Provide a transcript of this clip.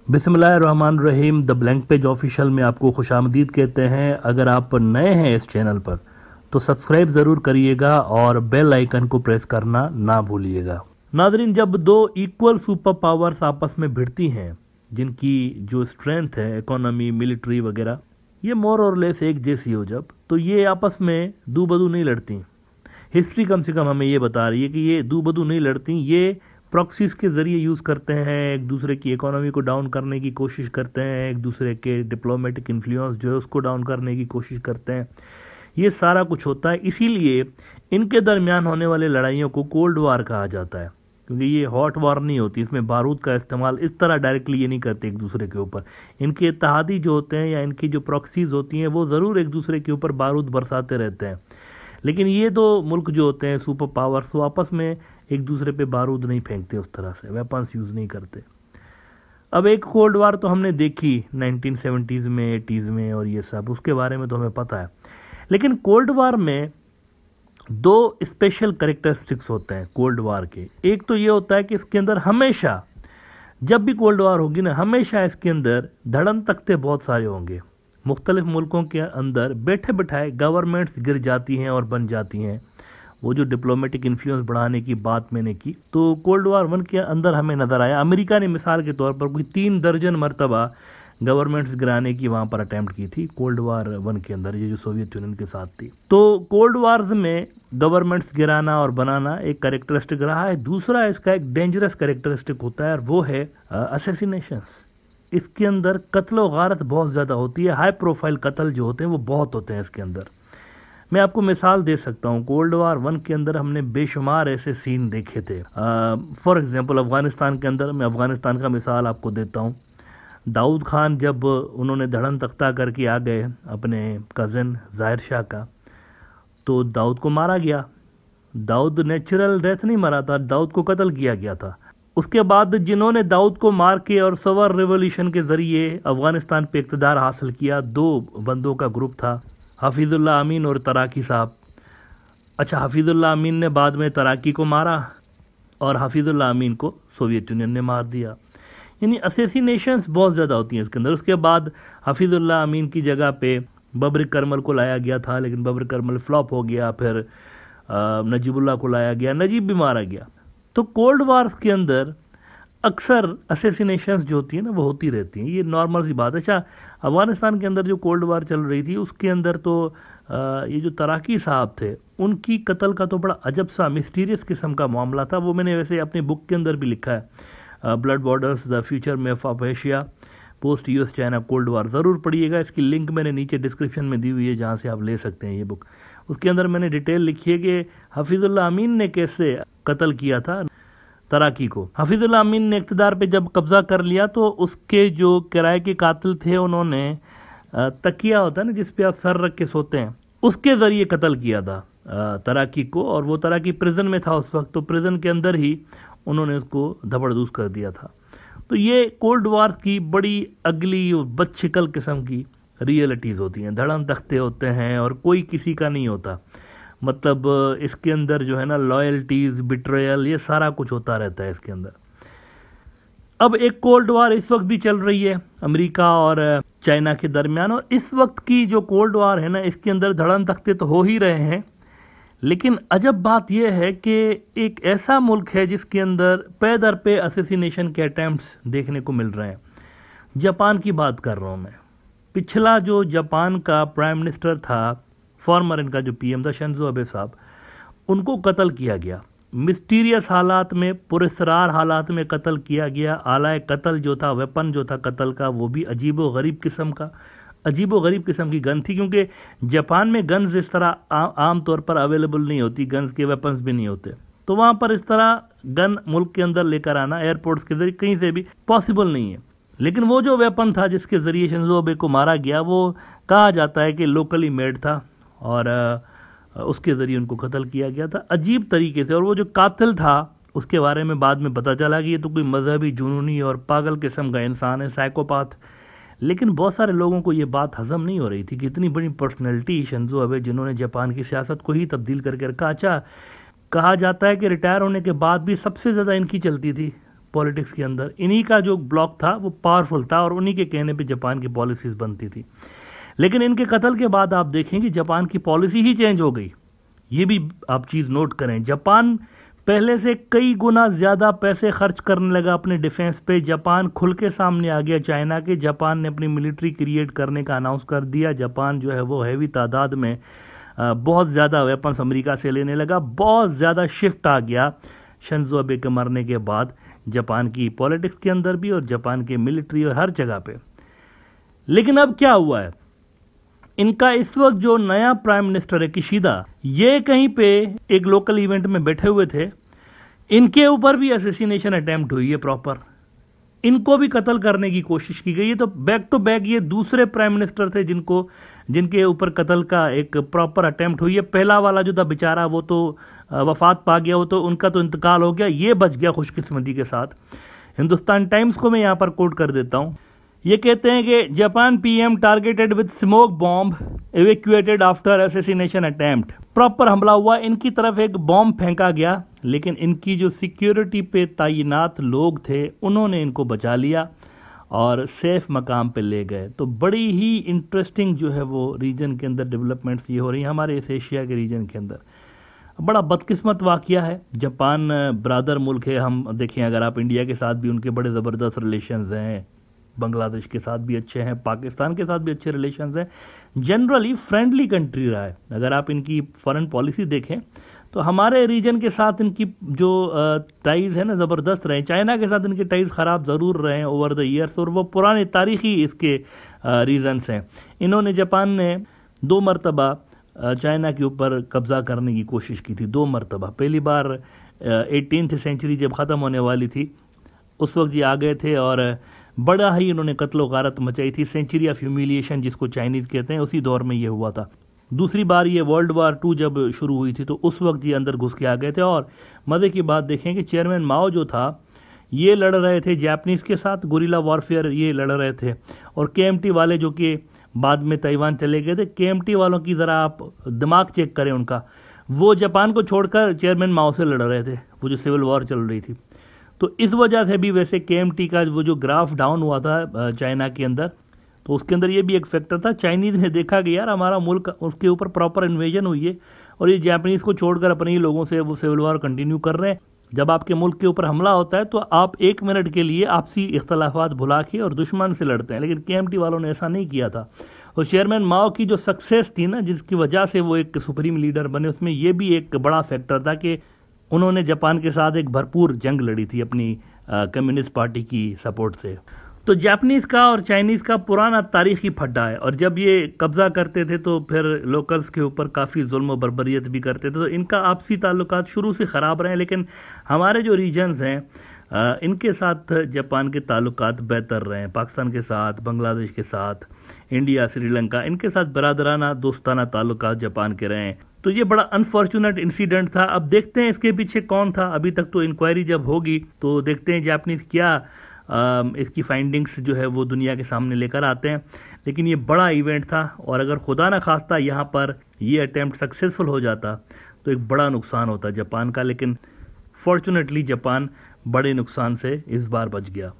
बिस्मिल्लाहिर्रहमानिर्रहीम। The blank page official में आपको खुशामदीद कहते हैं। अगर आप नए हैं इस चैनल पर तो सब्सक्राइब ज़रूर करिएगा और बेल आइकन को प्रेस करना ना भूलिएगा। नाजरीन, जब दो इक्वल सुपर पावर्स आपस में भिड़ती हैं, जिनकी जो स्ट्रेंथ है इकोनॉमी, मिलिट्री वगैरह, ये मोर और लेस एक जैसी हो, जब तो ये आपस में दू बदू नहीं लड़ती। हिस्ट्री कम से कम हमें ये बता रही है कि ये दू बदू नहीं लड़ती, ये प्रॉक्सीज के जरिए यूज़ करते हैं, एक दूसरे की इकोनॉमी को डाउन करने की कोशिश करते हैं, एक दूसरे के डिप्लोमेटिक इन्फ्लुएंस जो है उसको डाउन करने की कोशिश करते हैं। ये सारा कुछ होता है, इसीलिए इनके दरमियान होने वाली लड़ाइयों को कोल्ड वार कहा जाता है, क्योंकि ये हॉट वार नहीं होती, इसमें बारूद का इस्तेमाल इस तरह डायरेक्टली ये नहीं करते एक दूसरे के ऊपर। इनके इत्तेहादी जो होते हैं या इनकी जो प्रॉक्सीज होती हैं वो ज़रूर एक दूसरे के ऊपर बारूद बरसाते रहते हैं, लेकिन ये दो मुल्क जो होते हैं सुपर पावर्स, वो आपस में एक दूसरे पे बारूद नहीं फेंकते, उस तरह से वेपन्स यूज़ नहीं करते। अब एक कोल्ड वार तो हमने देखी 1970s में, 80s में, और ये सब उसके बारे में तो हमें पता है। लेकिन कोल्ड वार में दो स्पेशल कैरेक्टरिस्टिक्स होते हैं कोल्ड वार के। एक तो ये होता है कि इसके अंदर हमेशा, जब भी कोल्ड वार होगी ना, हमेशा इसके अंदर धड़न तख्ते बहुत सारे होंगे। मुख्तलिफ मुल्कों के अंदर बैठे बिठाए गवर्नमेंट्स गिर जाती हैं और बन जाती हैं। वो जो डिप्लोमेटिक इन्फ्लुएंस बढ़ाने की बात मैंने की, तो कोल्ड वार 1 के अंदर हमें नज़र आया। अमेरिका ने मिसाल के तौर पर कोई 3 दर्जन मरतबा गवर्नमेंट्स गिराने की वहाँ पर अटैम्प्ट की थी कोल्ड वार 1 के अंदर, ये जो सोवियत यूनियन के साथ थी। तो कोल्ड वार्स में गवर्नमेंट्स गिराना और बनाना एक कैरेक्टरिस्टिक रहा है। दूसरा इसका एक डेंजरस कैरेक्टरिस्टिक होता है और वो है असैसिनेशंस। इसके अंदर कत्ल व गारत बहुत ज़्यादा होती है, हाई प्रोफाइल कत्ल जो होते हैं वो बहुत होते हैं इसके अंदर। मैं आपको मिसाल दे सकता हूँ, कोल्ड वार 1 के अंदर हमने बेशुमार ऐसे सीन देखे थे। फॉर एग्जांपल अफ़गानिस्तान के अंदर, मैं अफ़गानिस्तान का मिसाल आपको देता हूँ। दाऊद खान जब उन्होंने धड़न तख्ता करके आ गए अपने कज़न ज़ाहिर शाह का, तो दाऊद को मारा गया। दाऊद नेचुरल डेथ नहीं मरा था, दाऊद को कत्ल किया गया था। उसके बाद जिन्होंने दाऊद को मार के और सवर रिवोल्यूशन के ज़रिए अफ़गानिस्तान पे इक़्तिदार हासिल किया, 2 बंदों का ग्रुप था, हफीज़ुल्लाह अमीन और तराकी साहब। अच्छा, हफीज़ुल्लाह अमीन ने बाद में तराकी को मारा और हफीज़ुल्लाह अमीन को सोवियत यूनियन ने मार दिया। यानी असैसिनेशंस बहुत ज़्यादा होती हैं इसके अंदर। उसके बाद हफीज़ुल्लाह अमीन की जगह पे बब्र करमल को लाया गया था, लेकिन बब्र करमल फ्लॉप हो गया। फिर नजीबुल्लाह को लाया गया, नजीब भी मारा गया। तो कोल्ड वार्स के अंदर अक्सर असैसिनेशंस जो होती है ना, वो होती रहती हैं, ये नॉर्मल सी बात है। अच्छा, अफगानिस्तान के अंदर जो कोल्ड वार चल रही थी उसके अंदर तो ये जो तराकी साहब थे, उनकी कत्ल का तो बड़ा अजब सा मिस्टीरियस किस्म का मामला था। वो मैंने वैसे अपनी बुक के अंदर भी लिखा है, blood borders the future map of Asia post US China cold war. ज़रूर पढ़िएगा, इसकी लिंक मैंने नीचे डिस्क्रिप्शन में दी हुई है, जहाँ से आप ले सकते हैं ये बुक। उसके अंदर मैंने डिटेल लिखी है कि हफीज़ुल्लाह अमीन ने कैसे कत्ल किया था तराकी को। हफीज़ुल्लाह अमीन ने इक़्तिदार पे जब कब्ज़ा कर लिया तो उसके जो किराए के कातिल थे, उन्होंने तकिया होता है ना जिस पे आप सर रख के सोते हैं, उसके ज़रिए कत्ल किया था तराकी को। और वो तराकी प्रिजन में था उस वक्त, तो प्रिजन के अंदर ही उन्होंने उसको धबड़दूस कर दिया था। तो ये कोल्ड वार की बड़ी अगली और बदशक्ल किस्म की रियलिटीज़ होती हैं। धड़म तख्ते होते हैं और कोई किसी का नहीं होता। मतलब इसके अंदर जो है ना, लॉयल्टीज़, बिट्रेयल, ये सारा कुछ होता रहता है इसके अंदर। अब एक कोल्ड वार इस वक्त भी चल रही है अमेरिका और चाइना के दरमियान, और इस वक्त की जो कोल्ड वार है ना, इसके अंदर धड़म तख्ते तो हो ही रहे हैं। लेकिन अजब बात यह है कि एक ऐसा मुल्क है जिसके अंदर पे दर पे असैसिनेशन के अटैम्प्ट्स देखने को मिल रहे हैं। जापान की बात कर रहा हूँ मैं। पिछला जो जापान का प्राइम मिनिस्टर था, फॉर्मर इनका जो पीएम था शिंजो अबे साहब, उनको कत्ल किया गया। मिस्टीरियस हालात में, पुरस्रार हालात में कत्ल किया गया। आलाए कत्ल जो था, वेपन जो था कत्ल का, वो भी अजीबो गरीब किस्म का, अजीबो गरीब किस्म की गन थी। क्योंकि जापान में गन्स इस तरह आम तौर पर अवेलेबल नहीं होती, गन्स के वेपन्स भी नहीं होते, तो वहाँ पर इस तरह गन मुल्क के अंदर लेकर आना एयरपोर्ट्स के जरिए कहीं से भी पॉसिबल नहीं है। लेकिन वो जो वेपन था जिसके ज़रिए शिंजो अबे को मारा गया, वो कहा जाता है कि लोकली मेड था और उसके ज़रिए उनको कत्ल किया गया था अजीब तरीके से। और वो जो कातिल था उसके बारे में बाद में पता चला कि ये तो कोई मजहबी, जुनूनी और पागल किस्म का इंसान है, साइकोपाथ। लेकिन बहुत सारे लोगों को ये बात हजम नहीं हो रही थी कि इतनी बड़ी पर्सनैलिटी शिंजो अबे, जिन्होंने जापान की सियासत को ही तब्दील करके रखा। अच्छा, कहा जाता है कि रिटायर होने के बाद भी सबसे ज़्यादा इनकी चलती थी पॉलिटिक्स के अंदर। इन्हीं का जो ब्लॉक था वो पावरफुल था और उन्हीं के कहने पे जापान की पॉलिसीज बनती थी। लेकिन इनके कत्ल के बाद आप देखें कि जापान की पॉलिसी ही चेंज हो गई। ये भी आप चीज़ नोट करें, जापान पहले से कई गुना ज़्यादा पैसे खर्च करने लगा अपने डिफेंस पे। जापान खुल के सामने आ गया चाइना के। जापान ने अपनी मिलिट्री क्रिएट करने का अनाउंस कर दिया। जापान जो है वो हैवी तादाद में बहुत ज़्यादा वेपन्स अमेरिका से लेने लगा। बहुत ज़्यादा शिफ्ट आ गया शिंजो अबे के मरने के बाद जापान की पॉलिटिक्स के अंदर भी और जापान के मिलिट्री और हर जगह पे। लेकिन अब क्या हुआ है, इनका इस वक्त जो नया प्राइम मिनिस्टर है किशिदा, ये कहीं पे एक लोकल इवेंट में बैठे हुए थे। इनके ऊपर भी असैसिनेशन अटेम्प्ट हुई है प्रॉपर। इनको भी कत्ल करने की कोशिश की गई है। तो बैक टू बैक ये दूसरे प्राइम मिनिस्टर थे जिनके ऊपर कत्ल का एक प्रॉपर अटेम्प्ट हुई है। पहला वाला जो था बेचारा वो तो वफात पा गया, वो तो उनका तो इंतकाल हो गया, ये बच गया खुशकिस्मती के साथ। हिंदुस्तान टाइम्स को मैं यहां पर कोट कर देता हूं। ये कहते हैं कि Japan PM targeted with smoke bomb एवेक्यूएटेड after assassination attempt. Proper हमला हुआ, इनकी तरफ एक बॉम्ब फेंका गया, लेकिन इनकी जो सिक्योरिटी पे तैनात लोग थे उन्होंने इनको बचा लिया और सेफ मकाम पे ले गए। तो बड़ी ही इंटरेस्टिंग जो है वो रीजन के अंदर डेवलपमेंट्स ये हो रही हैं हमारे इस एशिया के रीजन के अंदर। बड़ा बदकिस्मत वाकया है। जापान ब्रादर मुल्क है। हम देखें, अगर आप इंडिया के साथ भी उनके बड़े ज़बरदस्त रिलेशंस हैं, बांग्लादेश के साथ भी अच्छे हैं, पाकिस्तान के साथ भी अच्छे रिलेशंस हैं। जनरली फ्रेंडली कंट्री रहा है। अगर आप इनकी फॉरेन पॉलिसी देखें तो हमारे रीजन के साथ इनकी जो टाइज है ना ज़बरदस्त रहे। चाइना के साथ इनके टाइज ख़राब ज़रूर रहे हैं ओवर द ईयर्स, और वो पुराने तारीखी इसके रीजंस हैं। इन्होंने, जापान ने 2 मरतबा चाइना के ऊपर कब्ज़ा करने की कोशिश की थी। 2 मरतबा। पहली बार 18th सेंचुरी जब ख़त्म होने वाली थी उस वक्त ये आ गए थे और बड़ा ही इन्होंने कत्लो गारत मचाई थी। सेंचुरी ऑफ ह्यूमिलिएशन जिसको चाइनीज़ कहते हैं, उसी दौर में ये हुआ था। दूसरी बार ये वर्ल्ड वार 2 जब शुरू हुई थी तो उस वक्त ये अंदर घुस के आ गए थे। और मज़े की बात देखें कि चेयरमैन माओ जो था ये लड़ रहे थे जापानीज़ के साथ, गुरिल्ला वॉरफेयर ये लड़ रहे थे। और केएमटी वाले जो कि बाद में ताइवान चले गए थे, केएमटी वालों की ज़रा आप दिमाग चेक करें उनका, वो जापान को छोड़कर चेयरमैन माओ से लड़ रहे थे, वो जो सिविल वॉर चल रही थी। तो इस वजह से भी वैसे केएमटी का वो जो ग्राफ डाउन हुआ था चाइना के अंदर, तो उसके अंदर ये भी एक फैक्टर था। चाइनीज़ ने देखा कि यार हमारा मुल्क, उसके ऊपर प्रॉपर इन्वेजन हुई है और ये जापानीज़ को छोड़कर अपने ही लोगों से वो सिविल वॉर कंटिन्यू कर रहे हैं। जब आपके मुल्क के ऊपर हमला होता है तो आप 1 मिनट के लिए आपसी इख्तलाफात भुला के और दुश्मन से लड़ते हैं, लेकिन केएमटी वालों ने ऐसा नहीं किया था। और चेयरमैन माओ की जो सक्सेस थी ना, जिसकी वजह से वो एक सुप्रीम लीडर बने, उसमें ये भी एक बड़ा फैक्टर था कि उन्होंने जापान के साथ एक भरपूर जंग लड़ी थी अपनी कम्युनिस्ट पार्टी की सपोर्ट से। तो जापानीज़ का और चाइनीज़ का पुराना तारीखी फड्डा है, और जब ये कब्ज़ा करते थे तो फिर लोकल्स के ऊपर काफ़ी जुल्म और बर्बरियत भी करते थे। तो इनका आपसी ताल्लुकात शुरू से ख़राब रहे, लेकिन हमारे जो रीजन्स हैं इनके साथ जापान के ताल्लुकात बेहतर रहे हैं। पाकिस्तान के साथ, बांग्लादेश के साथ, इंडिया, श्रीलंका, इनके साथ बरादराना दोस्ताना ताल्लुकात जापान के रहे हैं। तो ये बड़ा अनफॉर्चुनेट इंसिडेंट था। अब देखते हैं इसके पीछे कौन था। अभी तक तो इंक्वायरी जब होगी तो देखते हैं जापानीज़ क्या इसकी फाइंडिंग्स जो है वो दुनिया के सामने लेकर आते हैं। लेकिन ये बड़ा इवेंट था, और अगर खुदा न खास्ता यहाँ पर ये अटेम्प्ट सक्सेसफुल हो जाता तो एक बड़ा नुकसान होता जापान का। लेकिन फॉर्चुनेटली जापान बड़े नुकसान से इस बार बच गया।